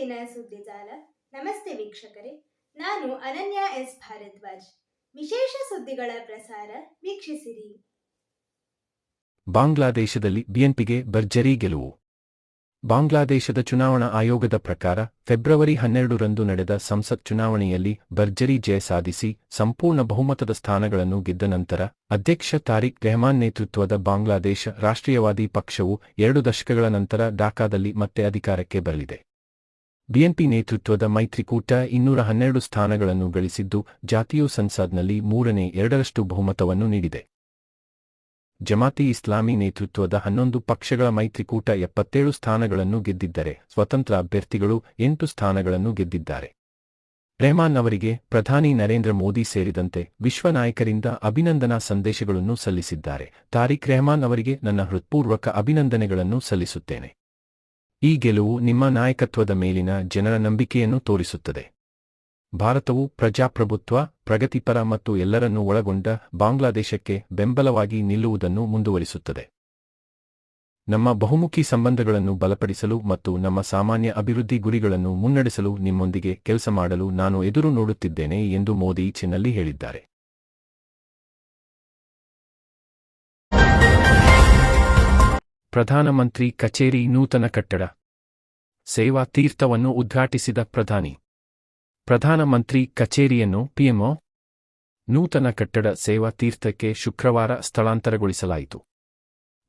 ದೈನಂದಿನ ಸುದ್ದಿಜಾಲ. ನಮಸ್ತೆ ವೀಕ್ಷಕರೇ, ನಾನು ಅನನ್ಯ ಎಸ್ ಭಾರದ್ವಾಜ್. ವಿಶೇಷ ಸುದ್ದಿಗಳ ಪ್ರಸಾರ ವೀಕ್ಷಿಸಿರಿ. ಬಾಂಗ್ಲಾದೇಶದಲ್ಲಿ ಬಿಎನ್ಪಿಗೆ ಭರ್ಜರಿ ಗೆಲುವು. ಬಾಂಗ್ಲಾದೇಶದ ಚುನಾವಣಾ ಆಯೋಗದ ಪ್ರಕಾರ ಫೆಬ್ರವರಿ 12ರಂದು ನಡೆದ ಸಂಸತ್ ಚುನಾವಣೆಯಲ್ಲಿ ಭರ್ಜರಿ ಜಯ ಸಾಧಿಸಿ ಸಂಪೂರ್ಣ ಬಹುಮತದ ಸ್ಥಾನಗಳನ್ನು ಗೆದ್ದ ನಂತರ ಅಧ್ಯಕ್ಷ ತಾರಿಕ್ ರೆಹಮಾನ್ ನೇತೃತ್ವದ ಬಾಂಗ್ಲಾದೇಶ ರಾಷ್ಟ್ರೀಯವಾದಿ ಪಕ್ಷವು 2 ದಶಕಗಳ ನಂತರ ಢಾಕಾದಲ್ಲಿ ಮತ್ತೆ ಅಧಿಕಾರಕ್ಕೆ ಬರಲಿದೆ. ಬಿಎನ್ಪಿ ನೇತೃತ್ವದ ಮೈತ್ರಿಕೂಟ 212 ಸ್ಥಾನಗಳನ್ನು ಗಳಿಸಿದ್ದು ಜಾತೀಯ ಸಂಸದ್ನಲ್ಲಿ 2/3 ಬಹುಮತವನ್ನು ನೀಡಿದೆ. ಜಮಾತಿ ಇಸ್ಲಾಮಿ ನೇತೃತ್ವದ 11 ಪಕ್ಷಗಳ ಮೈತ್ರಿಕೂಟ 77 ಸ್ಥಾನಗಳನ್ನು ಗೆದ್ದಿದ್ದರೆ ಸ್ವತಂತ್ರ ಅಭ್ಯರ್ಥಿಗಳು 8 ಸ್ಥಾನಗಳನ್ನು ಗೆದ್ದಿದ್ದಾರೆ. ರೆಹಮಾನ್ ಅವರಿಗೆ ಪ್ರಧಾನಿ ನರೇಂದ್ರ ಮೋದಿ ಸೇರಿದಂತೆ ವಿಶ್ವ ನಾಯಕರಿಂದ ಅಭಿನಂದನಾ ಸಂದೇಶಗಳನ್ನು ಸಲ್ಲಿಸಿದ್ದಾರೆ. ತಾರಿಕ್ ರೆಹಮಾನ್ ಅವರಿಗೆ ನನ್ನ ಹೃತ್ಪೂರ್ವಕ ಅಭಿನಂದನೆಗಳನ್ನು ಸಲ್ಲಿಸುತ್ತೇನೆ. ಈ ಗೆಲುವು ನಿಮ್ಮ ನಾಯಕತ್ವದ ಮೇಲಿನ ಜನರ ನಂಬಿಕೆಯನ್ನು ತೋರಿಸುತ್ತದೆ. ಭಾರತವು ಪ್ರಜಾಪ್ರಭುತ್ವ, ಪ್ರಗತಿಪರ ಮತ್ತು ಎಲ್ಲರನ್ನೂ ಒಳಗೊಂಡ ಬಾಂಗ್ಲಾದೇಶಕ್ಕೆ ಬೆಂಬಲವಾಗಿ ನಿಲ್ಲುವುದನ್ನು ಮುಂದುವರಿಸುತ್ತದೆ. ನಮ್ಮ ಬಹುಮುಖಿ ಸಂಬಂಧಗಳನ್ನು ಬಲಪಡಿಸಲು ಮತ್ತು ನಮ್ಮ ಸಾಮಾನ್ಯ ಅಭಿವೃದ್ಧಿ ಗುರಿಗಳನ್ನು ಮುನ್ನಡೆಸಲು ನಿಮ್ಮೊಂದಿಗೆ ಕೆಲಸ ಮಾಡಲು ನಾನು ಎದುರು ನೋಡುತ್ತಿದ್ದೇನೆ ಎಂದು ಮೋದಿ ಚಿನಲ್ಲಿ ಹೇಳಿದ್ದಾರೆ. ಪ್ರಧಾನಮಂತ್ರಿ ಕಚೇರಿ ನೂತನ ಕಟ್ಟಡ. ಸೇವಾ ತೀರ್ಥವನ್ನು ಉದ್ಘಾಟಿಸಿದ ಪ್ರಧಾನಮಂತ್ರಿ ಕಚೇರಿಯನ್ನು ಪಿಎಂಒ ನೂತನ ಕಟ್ಟಡ ಸೇವಾ ತೀರ್ಥಕ್ಕೆ ಶುಕ್ರವಾರ ಸ್ಥಳಾಂತರಗೊಳಿಸಲಾಯಿತು.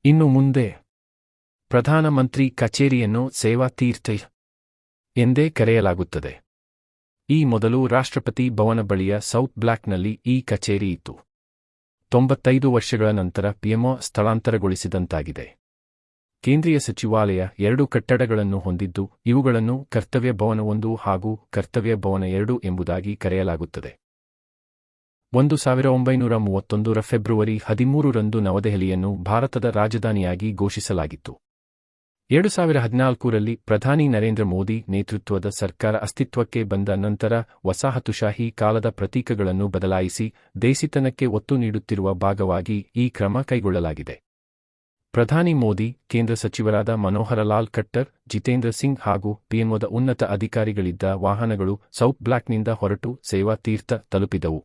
ಇನ್ನು ಮುಂದೆ ಪ್ರಧಾನಮಂತ್ರಿ ಕಚೇರಿಯನ್ನು ಸೇವಾ ತೀರ್ಥ ಎಂದೇ ಕರೆಯಲಾಗುತ್ತದೆ. ಈ ಮೊದಲು ರಾಷ್ಟ್ರಪತಿ ಭವನ ಬಳಿಯ ಸೌತ್ ಬ್ಲಾಕ್ನಲ್ಲಿ ಈ ಕಚೇರಿ ಇತ್ತು. 95 ವರ್ಷಗಳ ನಂತರ ಪಿಎಂಒ ಸ್ಥಳಾಂತರಗೊಳಿಸಿದಂತಾಗಿದೆ. ಕೇಂದ್ರೀಯ ಸಚಿವಾಲಯ 2 ಕಟ್ಟಡಗಳನ್ನು ಹೊಂದಿದ್ದು, ಇವುಗಳನ್ನು ಕರ್ತವ್ಯ ಭವನ 1 ಹಾಗೂ ಕರ್ತವ್ಯ ಭವನ 2 ಎಂಬುದಾಗಿ ಕರೆಯಲಾಗುತ್ತದೆ. 1931ರ ಫೆಬ್ರವರಿ 13ರಂದು ನವದೆಹಲಿಯನ್ನು ಭಾರತದ ರಾಜಧಾನಿಯಾಗಿ ಘೋಷಿಸಲಾಗಿತ್ತು. 2014ರಲ್ಲಿ ಪ್ರಧಾನಿ ನರೇಂದ್ರ ಮೋದಿ ನೇತೃತ್ವದ ಸರ್ಕಾರ ಅಸ್ತಿತ್ವಕ್ಕೆ ಬಂದ ನಂತರ ವಸಾಹತುಶಾಹಿ ಕಾಲದ ಪ್ರತೀಕಗಳನ್ನು ಬದಲಾಯಿಸಿ ದೇಸಿತನಕ್ಕೆ ಒತ್ತು ನೀಡುತ್ತಿರುವ ಭಾಗವಾಗಿ ಈ ಕ್ರಮ ಕೈಗೊಳ್ಳಲಾಗಿದೆ. ಪ್ರಧಾನಿ ಮೋದಿ, ಕೇಂದ್ರ ಸಚಿವರಾದ ಮನೋಹರಲಾಲ್ ಖಟ್ಟರ್, ಜಿತೇಂದ್ರ ಸಿಂಗ್ ಹಾಗೂ ಪಿಎಂಒದ ಉನ್ನತ ಅಧಿಕಾರಿಗಳಿದ್ದ ವಾಹನಗಳು ಸೌತ್ ಬ್ಲಾಕ್ನಿಂದ ಹೊರಟು ಸೇವಾ ತೀರ್ಥ ತಲುಪಿದವು.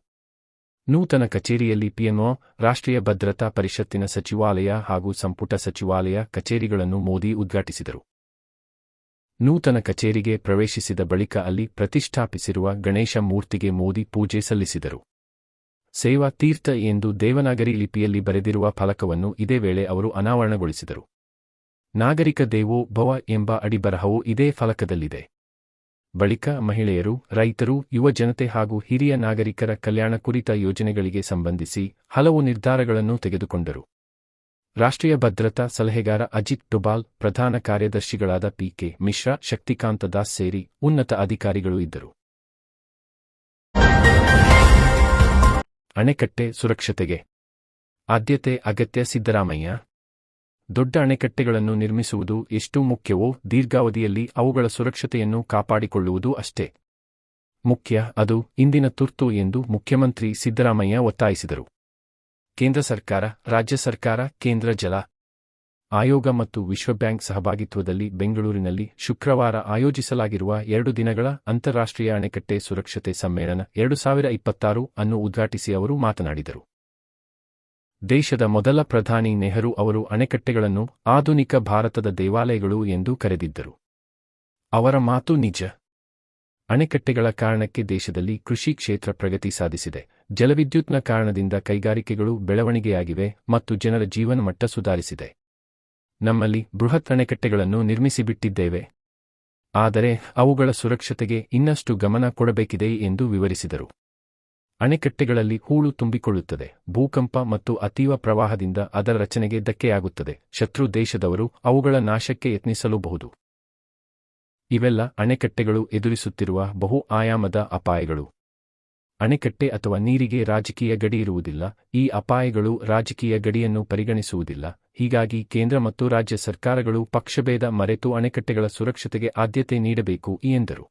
ನೂತನ ಕಚೇರಿಯಲ್ಲಿ ಪಿಎಂಒ, ರಾಷ್ಟ್ರೀಯ ಭದ್ರತಾ ಪರಿಷತ್ತಿನ ಸಚಿವಾಲಯ ಹಾಗೂ ಸಂಪುಟ ಸಚಿವಾಲಯ ಕಚೇರಿಗಳನ್ನು ಮೋದಿ ಉದ್ಘಾಟಿಸಿದರು. ನೂತನ ಕಚೇರಿಗೆ ಪ್ರವೇಶಿಸಿದ ಬಳಿಕ ಅಲ್ಲಿ ಪ್ರತಿಷ್ಠಾಪಿಸಿರುವ ಗಣೇಶ ಮೂರ್ತಿಗೆ ಮೋದಿ ಪೂಜೆ ಸಲ್ಲಿಸಿದರು. ಸೇವಾ ತೀರ್ಥ ಎಂದು ದೇವನಾಗರಿ ಲಿಪಿಯಲ್ಲಿ ಬರೆದಿರುವ ಫಲಕವನ್ನು ಇದೇ ವೇಳೆ ಅವರು ಅನಾವರಣಗೊಳಿಸಿದರು. ನಾಗರಿಕ ದೇವೋ ಭವ ಎಂಬ ಅಡಿಬರಹವೂ ಇದೇ ಫಲಕದಲ್ಲಿದೆ. ಬಳಿಕ ಮಹಿಳೆಯರು, ರೈತರು, ಯುವ ಜನತೆ ಹಾಗೂ ಹಿರಿಯ ನಾಗರಿಕರ ಕಲ್ಯಾಣ ಕುರಿತ ಯೋಜನೆಗಳಿಗೆ ಸಂಬಂಧಿಸಿ ಹಲವು ನಿರ್ಧಾರಗಳನ್ನು ತೆಗೆದುಕೊಂಡರು. ರಾಷ್ಟ್ರೀಯ ಭದ್ರತಾ ಸಲಹೆಗಾರ ಅಜಿತ್ ಡೋಭಾಲ್, ಪ್ರಧಾನ ಕಾರ್ಯದರ್ಶಿಗಳಾದ ಪಿ.ಕೆ. ಮಿಶ್ರಾ, ಶಕ್ತಿಕಾಂತ ದಾಸ್ ಸೇರಿ ಉನ್ನತ ಅಧಿಕಾರಿಗಳು ಇದ್ದರು. ಅಣೆಕಟ್ಟೆ ಸುರಕ್ಷತೆಗೆ ಆದ್ಯತೆ ಅಗತ್ಯ. ಸಿದ್ದರಾಮಯ್ಯ, ದೊಡ್ಡ ಅಣೆಕಟ್ಟೆಗಳನ್ನು ನಿರ್ಮಿಸುವುದು ಎಷ್ಟು ಮುಖ್ಯವೋ ದೀರ್ಘಾವಧಿಯಲ್ಲಿ ಅವುಗಳ ಸುರಕ್ಷತೆಯನ್ನು ಕಾಪಾಡಿಕೊಳ್ಳುವುದು ಅಷ್ಟೇ ಮುಖ್ಯ. ಅದು ಇಂದಿನ ತುರ್ತು ಎಂದು ಮುಖ್ಯಮಂತ್ರಿ ಸಿದ್ದರಾಮಯ್ಯ ಒತ್ತಾಯಿಸಿದರು. ಕೇಂದ್ರ ಸರ್ಕಾರ, ರಾಜ್ಯ ಸರ್ಕಾರ, ಕೇಂದ್ರ ಜಲ ಆಯೋಗ ಮತ್ತು ವಿಶ್ವ ಬ್ಯಾಂಕ್ ಸಹಭಾಗಿತ್ವದಲ್ಲಿ ಬೆಂಗಳೂರಿನಲ್ಲಿ ಶುಕ್ರವಾರ ಆಯೋಜಿಸಲಾಗಿರುವ 2 ದಿನಗಳ ಅಂತಾರಾಷ್ಟ್ರೀಯ ಅಣೆಕಟ್ಟೆ ಸುರಕ್ಷತೆ ಸಮ್ಮೇಳನ 2026 ಅನ್ನು ಉದ್ಘಾಟಿಸಿ ಅವರು ಮಾತನಾಡಿದರು. ದೇಶದ ಮೊದಲ ಪ್ರಧಾನಿ ನೆಹರು ಅವರು ಅಣೆಕಟ್ಟೆಗಳನ್ನು ಆಧುನಿಕ ಭಾರತದ ದೇವಾಲಯಗಳು ಎಂದು ಕರೆದಿದ್ದರು. ಅವರ ಮಾತು ನಿಜ. ಅಣೆಕಟ್ಟೆಗಳ ಕಾರಣಕ್ಕೆ ದೇಶದಲ್ಲಿ ಕೃಷಿ ಕ್ಷೇತ್ರ ಪ್ರಗತಿ ಸಾಧಿಸಿದೆ. ಜಲವಿದ್ಯುತ್ನ ಕಾರಣದಿಂದ ಕೈಗಾರಿಕೆಗಳು ಬೆಳವಣಿಗೆಯಾಗಿವೆ ಮತ್ತು ಜನರ ಜೀವನಮಟ್ಟ ಸುಧಾರಿಸಿದೆ. ನಮ್ಮಲ್ಲಿ ಬೃಹತ್ ಅಣೆಕಟ್ಟೆಗಳನ್ನು ನಿರ್ಮಿಸಿಬಿಟ್ಟಿದ್ದೇವೆ. ಆದರೆ ಅವುಗಳ ಸುರಕ್ಷತೆಗೆ ಇನ್ನಷ್ಟು ಗಮನ ಕೊಡಬೇಕಿದೆ ಎಂದು ವಿವರಿಸಿದರು. ಅಣೆಕಟ್ಟೆಗಳಲ್ಲಿ ಹೂಳು ತುಂಬಿಕೊಳ್ಳುತ್ತದೆ. ಭೂಕಂಪ ಮತ್ತು ಅತೀವ ಪ್ರವಾಹದಿಂದ ಅದರ ರಚನೆಗೆ ಧಕ್ಕೆಯಾಗುತ್ತದೆ. ಶತ್ರು ದೇಶದವರು ಅವುಗಳ ನಾಶಕ್ಕೆ ಯತ್ನಿಸಲೂಬಹುದು. ಇವೆಲ್ಲ ಅಣೆಕಟ್ಟೆಗಳು ಎದುರಿಸುತ್ತಿರುವ ಬಹು ಆಯಾಮದ ಅಪಾಯಗಳು. ಅಣೆಕಟ್ಟೆ ಅಥವಾ ನೀರಿಗೆ ರಾಜಕೀಯ ಗಡಿ ಇರುವುದಿಲ್ಲ. ಈ ಅಪಾಯಗಳು ರಾಜಕೀಯ ಗಡಿಯನ್ನು ಪರಿಗಣಿಸುವುದಿಲ್ಲ. ಹೀಗಾಗಿ ಕೇಂದ್ರ ಮತ್ತು ರಾಜ್ಯ ಸರ್ಕಾರಗಳು ಪಕ್ಷಭೇದ ಮರೆತು ಅಣೆಕಟ್ಟೆಗಳ ಸುರಕ್ಷತೆಗೆ ಆದ್ಯತೆ ನೀಡಬೇಕು ಎಂದರು.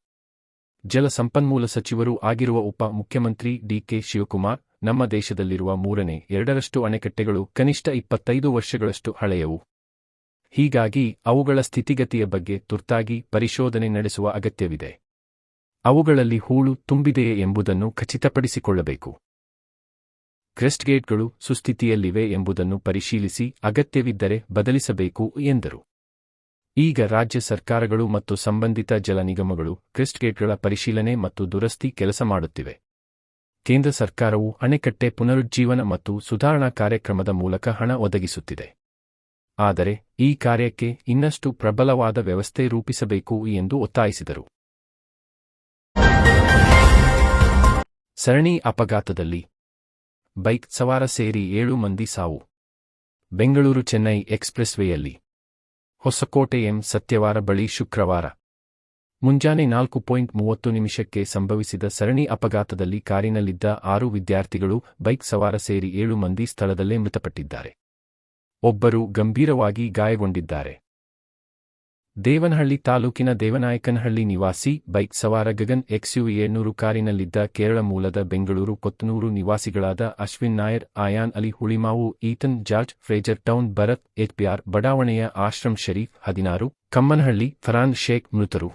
ಜಲ ಸಂಪನ್ಮೂಲ ಸಚಿವರೂ ಆಗಿರುವ ಉಪ ಮುಖ್ಯಮಂತ್ರಿ ಡಿ.ಕೆ. ಶಿವಕುಮಾರ್, ನಮ್ಮ ದೇಶದಲ್ಲಿರುವ 2/3 ಅಣೆಕಟ್ಟೆಗಳು ಕನಿಷ್ಠ 25 ವರ್ಷಗಳಷ್ಟು ಹಳೆಯವು. ಹೀಗಾಗಿ ಅವುಗಳ ಸ್ಥಿತಿಗತಿಯ ಬಗ್ಗೆ ತುರ್ತಾಗಿ ಪರಿಶೋಧನೆ ನಡೆಸುವ ಅಗತ್ಯವಿದೆ. ಅವುಗಳಲ್ಲಿ ಹೂಳು ತುಂಬಿದೆಯೇ ಎಂಬುದನ್ನು ಖಚಿತಪಡಿಸಿಕೊಳ್ಳಬೇಕು. ಕ್ರೆಸ್ಟ್ಗೇಟ್ಗಳು ಸುಸ್ಥಿತಿಯಲ್ಲಿವೆ ಎಂಬುದನ್ನು ಪರಿಶೀಲಿಸಿ ಅಗತ್ಯವಿದ್ದರೆ ಬದಲಿಸಬೇಕು ಎಂದರು. ಈಗ ರಾಜ್ಯ ಸರ್ಕಾರಗಳು ಮತ್ತು ಸಂಬಂಧಿತ ಜಲ ನಿಗಮಗಳು ಕ್ರೆಸ್ಟ್ಗೇಟ್ಗಳ ಪರಿಶೀಲನೆ ಮತ್ತು ದುರಸ್ತಿ ಕೆಲಸ ಮಾಡುತ್ತಿವೆ. ಕೇಂದ್ರ ಸರ್ಕಾರವು ಅಣೆಕಟ್ಟೆ ಪುನರುಜ್ಜೀವನ ಮತ್ತು ಸುಧಾರಣಾ ಕಾರ್ಯಕ್ರಮದ ಮೂಲಕ ಹಣ ಒದಗಿಸುತ್ತಿದೆ. ಆದರೆ ಈ ಕಾರ್ಯಕ್ಕೆ ಇನ್ನಷ್ಟು ಪ್ರಬಲವಾದ ವ್ಯವಸ್ಥೆ ರೂಪಿಸಬೇಕು ಎಂದು ಒತ್ತಾಯಿಸಿದರು. ಸರಣಿ ಅಪಘಾತದಲ್ಲಿ ಬೈಕ್ ಸವಾರ ಸೇರಿ 7 ಮಂದಿ ಸಾವು. ಬೆಂಗಳೂರು ಚೆನ್ನೈ ಎಕ್ಸ್‌ಪ್ರೆಸ್‌ವೇಯಲ್ಲಿ ಹೊಸಕೋಟೆ ಎಂ ಸತ್ಯವಾರ ಬಳಿ ಶುಕ್ರವಾರ ಮುಂಜಾನೆ 4:30 ಸಂಭವಿಸಿದ ಸರಣಿ ಅಪಘಾತದಲ್ಲಿ ಕಾರಿನಲ್ಲಿದ್ದ 6 ವಿದ್ಯಾರ್ಥಿಗಳು ಬೈಕ್ ಸವಾರ ಸೇರಿ 7 ಮಂದಿ ಸ್ಥಳದಲ್ಲೇ ಮೃತಪಟ್ಟಿದ್ದಾರೆ. ಒಬ್ಬರು ಗಂಭೀರವಾಗಿ ಗಾಯಗೊಂಡಿದ್ದಾರೆ. ದೇವನಹಳ್ಳಿ ತಾಲೂಕಿನ ದೇವನಾಯಕನಹಳ್ಳಿ ನಿವಾಸಿ ಬೈಕ್ ಸವಾರ ಗಗನ್ XUV 700 ಕಾರಿನಲ್ಲಿದ್ದ ಕೇರಳ ಮೂಲದ ಬೆಂಗಳೂರು ಕೊತ್ತನೂರು ನಿವಾಸಿಗಳಾದ Ashwin Nair, Ayaan Ali Hulimavu, Ethan George, Frazer Town Bharath HBR ಬಡಾವಣೆಯ ಆಶ್ರಮ್ ಶರೀಫ್ 16, ಕಮ್ಮನಹಳ್ಳಿ ಫರಾನ್ ಶೇಖ್ ಮೃತರು.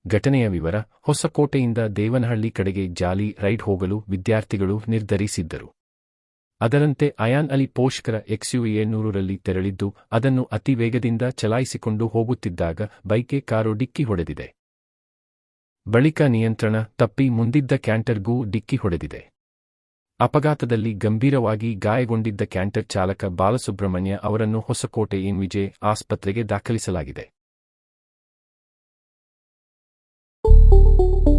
ಘಟನೆಯ ವಿವರ: ಹೊಸಕೋಟೆಯಿಂದ ದೇವನಹಳ್ಳಿ ಕಡೆಗೆ ಜಾಲಿ ರೈಡ್ ಹೋಗಲು ವಿದ್ಯಾರ್ಥಿಗಳು ನಿರ್ಧರಿಸಿದ್ದರು. ಅದರಂತೆ ಅಯಾನ್ ಅಲಿ ಪೋಷಕರ XUV 700ರಲ್ಲಿ ತೆರಳಿದ್ದು, ಅದನ್ನು ಅತಿ ವೇಗದಿಂದ ಚಲಾಯಿಸಿಕೊಂಡು ಹೋಗುತ್ತಿದ್ದಾಗ ಬೈಕ್ಗೆ ಕಾರು ಡಿಕ್ಕಿ ಹೊಡೆದಿದೆ. ಬಳಿಕ ನಿಯಂತ್ರಣ ತಪ್ಪಿ ಮುಂದಿದ್ದ ಕ್ಯಾಂಟರ್ಗೂ ಡಿಕ್ಕಿ ಹೊಡೆದಿದೆ. ಅಪಘಾತದಲ್ಲಿ ಗಂಭೀರವಾಗಿ ಗಾಯಗೊಂಡಿದ್ದ ಕ್ಯಾಂಟರ್ ಚಾಲಕ ಬಾಲಸುಬ್ರಹ್ಮಣ್ಯ ಅವರನ್ನು ಹೊಸಕೋಟೆ ಎನ್ ವಿಜೆ ಆಸ್ಪತ್ರೆಗೆ ದಾಖಲಿಸಲಾಗಿದೆ.